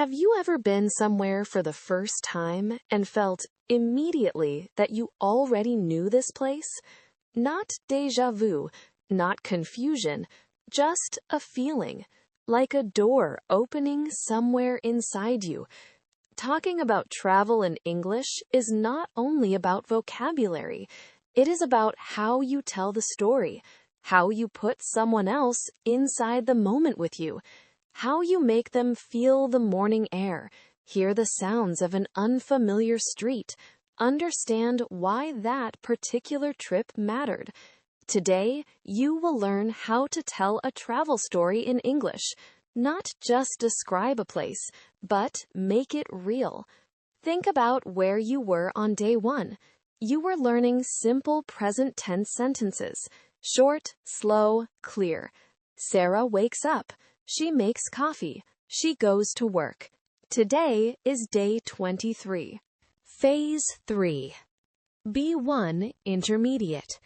Have you ever been somewhere for the first time and felt immediately that you already knew this place? Not déjà vu, not confusion, just a feeling, like a door opening somewhere inside you. Talking about travel in English is not only about vocabulary, it is about how you tell the story, how you put someone else inside the moment with you, how you make them feel the morning air, hear the sounds of an unfamiliar street, understand why that particular trip mattered. Today, you will learn how to tell a travel story in English, not just describe a place, but make it real. Think about where you were on day one. You were learning simple present tense sentences, short, slow, clear. Sarah wakes up. She makes coffee. She goes to work. Today is day 23. Phase 3. B1 Intermediate.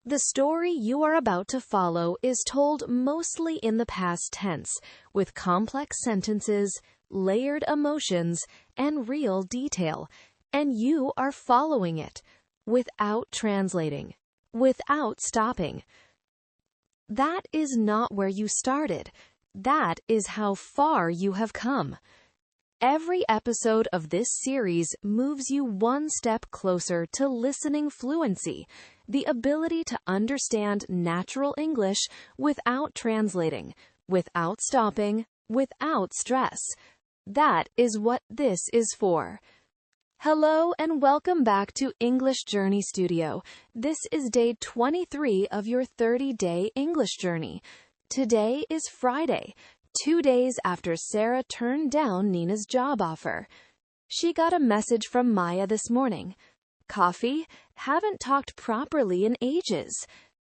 The story you are about to follow is told mostly in the past tense, with complex sentences, layered emotions, and real detail, and you are following it without translating, without stopping. That is not where you started. That is how far you have come. Every episode of this series moves you one step closer to listening fluency, the ability to understand natural English without translating, without stopping, without stress. That is what this is for. Hello and welcome back to English Journey Studio. This is day 23 of your 30-day English journey. Today is Friday, 2 days after Sarah turned down Nina's job offer. She got a message from Maya this morning. Coffee? Haven't talked properly in ages.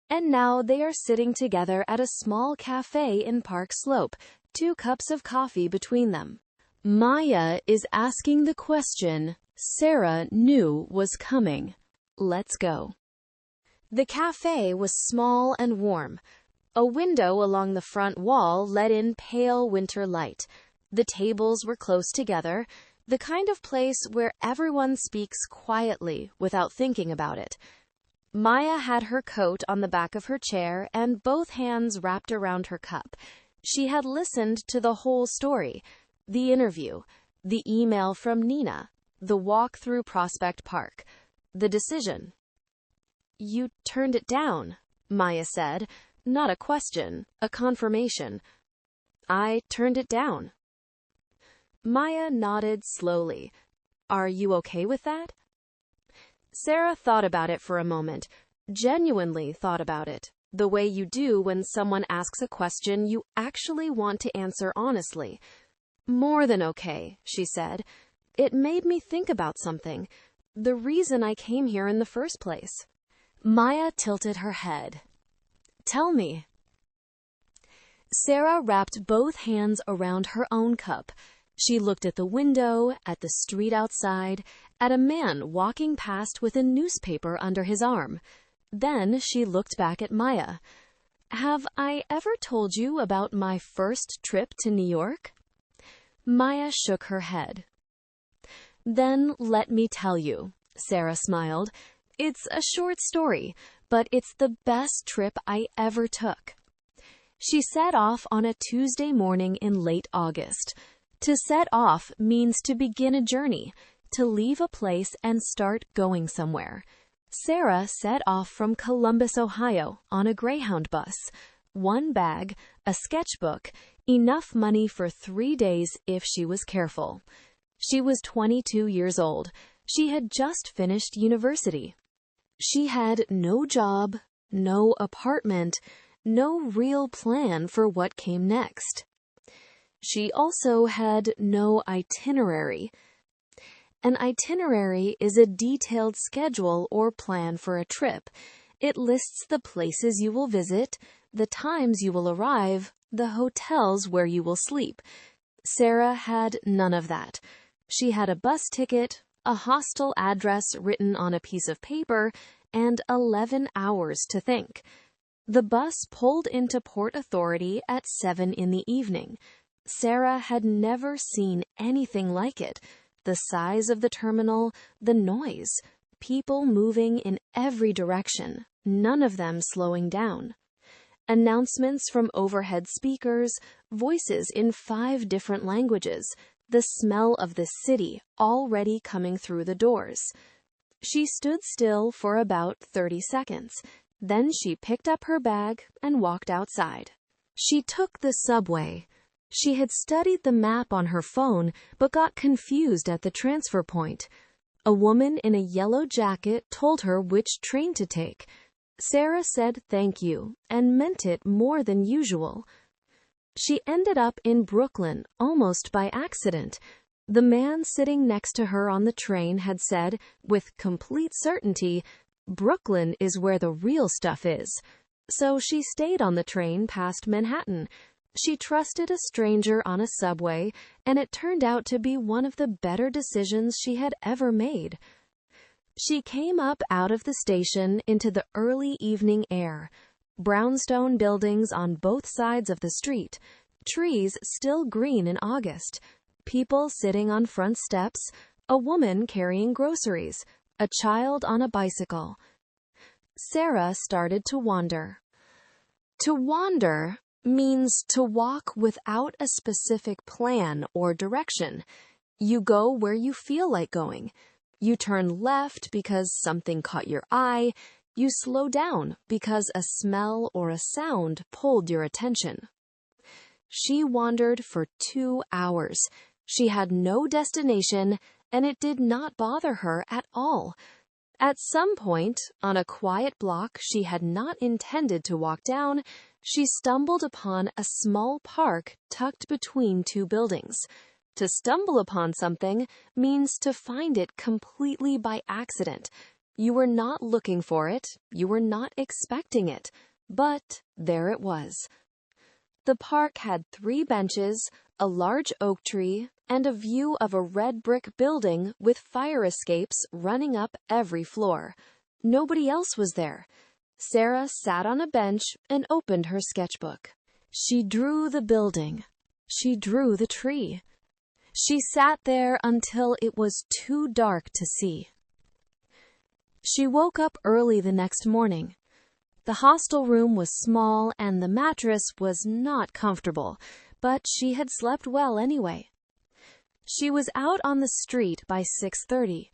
And now they are sitting together at a small cafe in Park Slope, 2 cups of coffee between them. Maya is asking the question Sarah knew was coming. Let's go. The cafe was small and warm. A window along the front wall let in pale winter light. The tables were close together, the kind of place where everyone speaks quietly without thinking about it. Maya had her coat on the back of her chair and both hands wrapped around her cup. She had listened to the whole story, the interview, the email from Nina, the walk through Prospect Park, the decision. "You turned it down," Maya said. Not a question, a confirmation. "I turned it down." Maya nodded slowly. "Are you okay with that?" Sarah thought about it for a moment, genuinely thought about it, the way you do when someone asks a question you actually want to answer honestly. "More than okay," she said. "It made me think about something. The reason I came here in the first place." Maya tilted her head. "Tell me." Sarah wrapped both hands around her own cup. She looked at the window, at the street outside, at a man walking past with a newspaper under his arm. Then she looked back at Maya. "Have I ever told you about my first trip to New York?" Maya shook her head. "Then let me tell you," Sarah smiled. "It's a short story, but it's the best trip I ever took." She set off on a Tuesday morning in late August. To set off means to begin a journey, to leave a place and start going somewhere. Sarah set off from Columbus, Ohio, on a Greyhound bus. 1 bag, a sketchbook, enough money for 3 days if she was careful. She was 22 years old. She had just finished university. She had no job, no apartment, no real plan for what came next. She also had no itinerary. An itinerary is a detailed schedule or plan for a trip. It lists the places you will visit, the times you will arrive, the hotels where you will sleep. Sarah had none of that. She had a bus ticket, a hostel address written on a piece of paper, and 11 hours to think. The bus pulled into Port Authority at 7 in the evening. Sarah had never seen anything like it. The size of the terminal, the noise, people moving in every direction, none of them slowing down. Announcements from overhead speakers, voices in 5 different languages, the smell of the city already coming through the doors. She stood still for about 30 seconds. Then she picked up her bag and walked outside. She took the subway. She had studied the map on her phone, but got confused at the transfer point. A woman in a yellow jacket told her which train to take. Sarah said thank you and meant it more than usual. She ended up in Brooklyn almost by accident. The man sitting next to her on the train had said, with complete certainty, "Brooklyn is where the real stuff is." So she stayed on the train past Manhattan. She trusted a stranger on a subway, and it turned out to be one of the better decisions she had ever made. She came up out of the station into the early evening air. Brownstone buildings on both sides of the street, trees still green in August, people sitting on front steps, a woman carrying groceries, a child on a bicycle. Sarah started to wander. To wander means to walk without a specific plan or direction. You go where you feel like going. You turn left because something caught your eye. You slow down because a smell or a sound pulled your attention. She wandered for 2 hours. She had no destination, and it did not bother her at all. At some point, on a quiet block she had not intended to walk down, she stumbled upon a small park tucked between 2 buildings. To stumble upon something means to find it completely by accident. You were not looking for it, you were not expecting it, but there it was. The park had 3 benches, a large oak tree, and a view of a red brick building with fire escapes running up every floor. Nobody else was there. Sarah sat on a bench and opened her sketchbook. She drew the building. She drew the tree. She sat there until it was too dark to see. She woke up early the next morning. The hostel room was small and the mattress was not comfortable, but she had slept well anyway. She was out on the street by 6:30.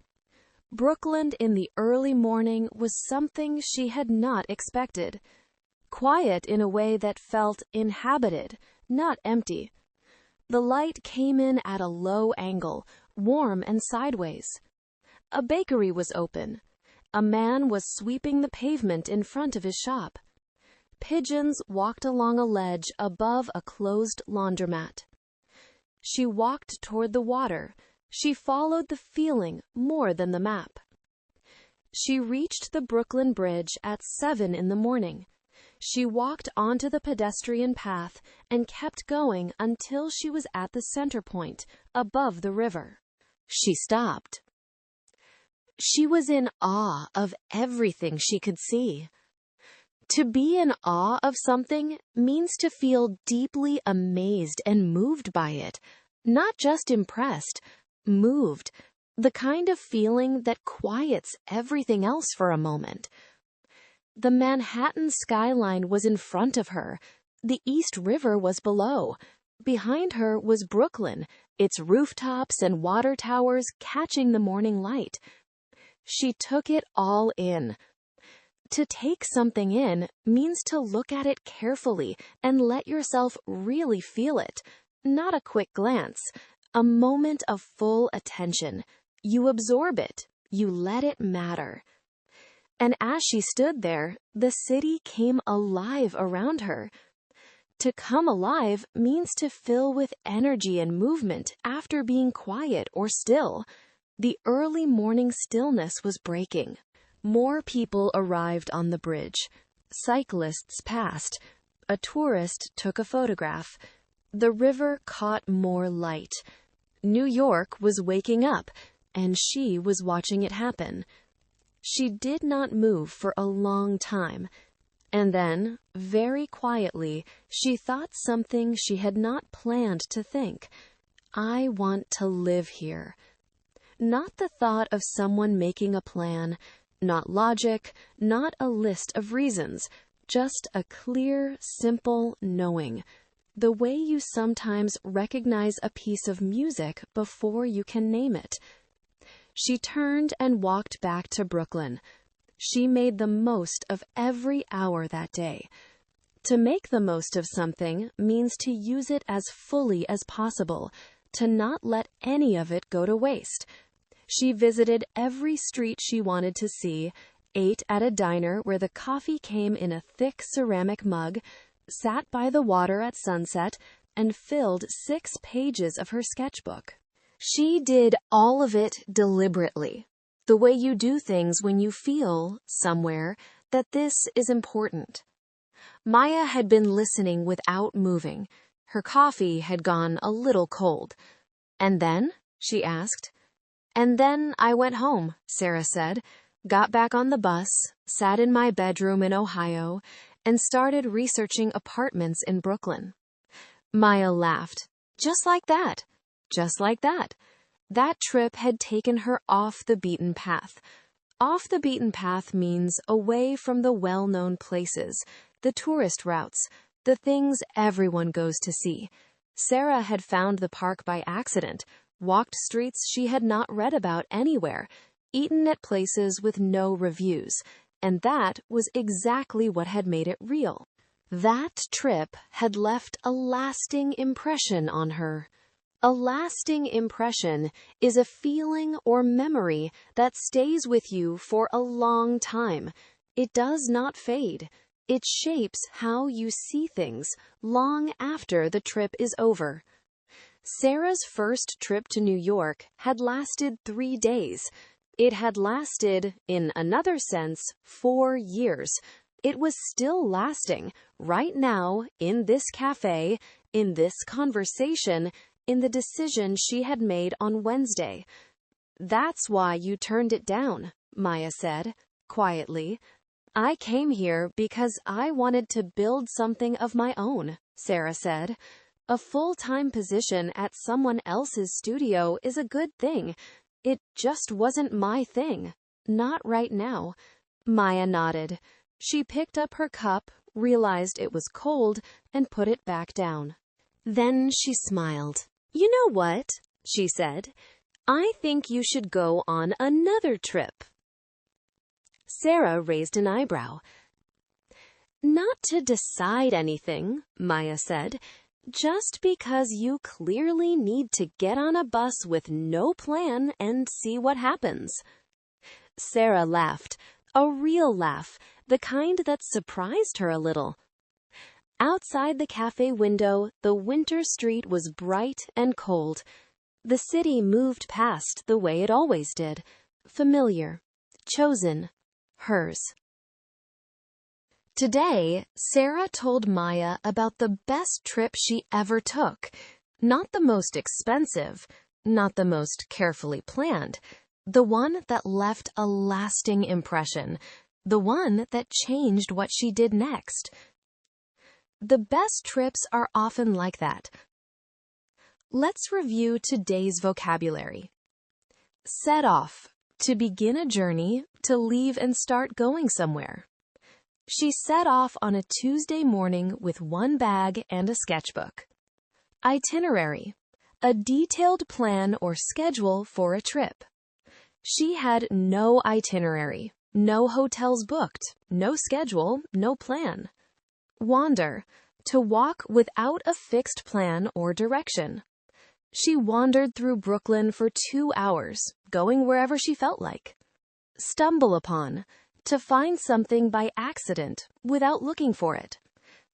Brooklyn in the early morning was something she had not expected. Quiet in a way that felt inhabited, not empty. The light came in at a low angle, warm and sideways. A bakery was open. A man was sweeping the pavement in front of his shop. Pigeons walked along a ledge above a closed laundromat. She walked toward the water. She followed the feeling more than the map. She reached the Brooklyn Bridge at 7 in the morning. She walked onto the pedestrian path and kept going until she was at the center point, above the river. She stopped. She was in awe of everything she could see. To be in awe of something means to feel deeply amazed and moved by it, not just impressed, moved, the kind of feeling that quiets everything else for a moment. The Manhattan skyline was in front of her. The East River was below. Behind her was Brooklyn, its rooftops and water towers catching the morning light. She took it all in. To take something in means to look at it carefully and let yourself really feel it. Not a quick glance, a moment of full attention. You absorb it. You let it matter. And as she stood there, the city came alive around her. To come alive means to fill with energy and movement after being quiet or still. The early morning stillness was breaking. More people arrived on the bridge. Cyclists passed. A tourist took a photograph. The river caught more light. New York was waking up, and she was watching it happen. She did not move for a long time. And then, very quietly, she thought something she had not planned to think. I want to live here. Not the thought of someone making a plan, not logic, not a list of reasons, just a clear, simple knowing. The way you sometimes recognize a piece of music before you can name it. She turned and walked back to Brooklyn. She made the most of every hour that day. To make the most of something means to use it as fully as possible, to not let any of it go to waste. She visited every street she wanted to see, ate at a diner where the coffee came in a thick ceramic mug, sat by the water at sunset, and filled 6 pages of her sketchbook. She did all of it deliberately, the way you do things when you feel, somewhere, that this is important. Maya had been listening without moving. Her coffee had gone a little cold. "And then?" she asked. "And then I went home," Sarah said, got back on the bus, sat in my bedroom in Ohio, and started researching apartments in Brooklyn. Maya laughed. Just like that. Just like that. That trip had taken her off the beaten path. Off the beaten path means away from the well-known places, the tourist routes, the things everyone goes to see. Sarah had found the park by accident, walked streets she had not read about anywhere, eaten at places with no reviews, and that was exactly what had made it real. That trip had left a lasting impression on her. A lasting impression is a feeling or memory that stays with you for a long time. It does not fade. It shapes how you see things long after the trip is over. Sarah's first trip to New York had lasted 3 days. It had lasted, in another sense, 4 years. It was still lasting, right now, in this cafe, in this conversation, in the decision she had made on Wednesday. "That's why you turned it down," Maya said, quietly. "I came here because I wanted to build something of my own," Sarah said. "A full-time position at someone else's studio is a good thing. It just wasn't my thing. Not right now." Maya nodded. She picked up her cup, realized it was cold, and put it back down. Then she smiled. "You know what?" she said. "I think you should go on another trip." Sarah raised an eyebrow. "Not to decide anything," Maya said. "Just because you clearly need to get on a bus with no plan and see what happens." Sarah laughed, a real laugh, the kind that surprised her a little. Outside the cafe window, the winter street was bright and cold. The city moved past the way it always did, familiar, chosen, hers. Today, Sarah told Maya about the best trip she ever took. Not the most expensive, not the most carefully planned, the one that left a lasting impression, the one that changed what she did next. The best trips are often like that. Let's review today's vocabulary. Set off, to begin a journey, to leave and start going somewhere. She set off on a Tuesday morning with one bag and a sketchbook. Itinerary, a detailed plan or schedule for a trip. She had no itinerary, no hotels booked, no schedule, no plan. Wander, to walk without a fixed plan or direction. She wandered through Brooklyn for 2 hours, going wherever she felt like. Stumble upon, to find something by accident, without looking for it.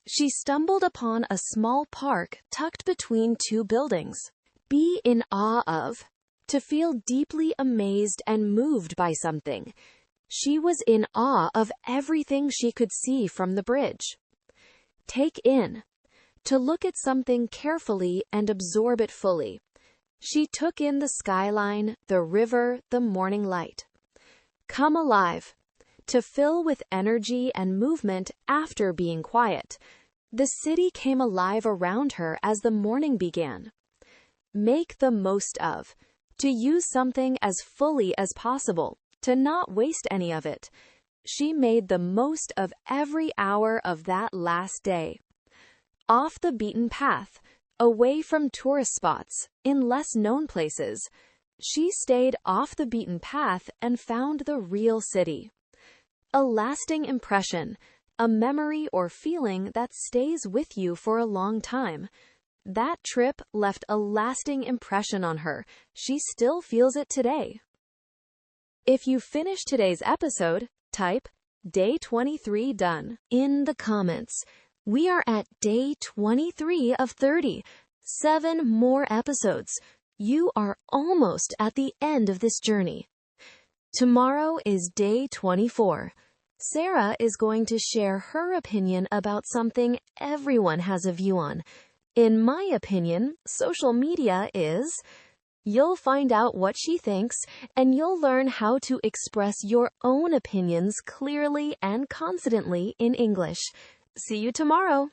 She stumbled upon a small park tucked between 2 buildings. Be in awe of, to feel deeply amazed and moved by something. She was in awe of everything she could see from the bridge. Take in, to look at something carefully and absorb it fully. She took in the skyline, the river, the morning light. Come alive, to fill with energy and movement after being quiet. The city came alive around her as the morning began. Make the most of. To use something as fully as possible, to not waste any of it. She made the most of every hour of that last day. Off the beaten path, away from tourist spots, in less known places. She stayed off the beaten path and found the real city. A lasting impression, a memory or feeling that stays with you for a long time. That trip left a lasting impression on her. She still feels it today. If you finish today's episode, type Day 23 done in the comments. We are at Day 23 of 30. 7 more episodes. You are almost at the end of this journey. Tomorrow is Day 24. Sarah is going to share her opinion about something everyone has a view on. In my opinion, social media is. You'll find out what she thinks, and you'll learn how to express your own opinions clearly and confidently in English. See you tomorrow.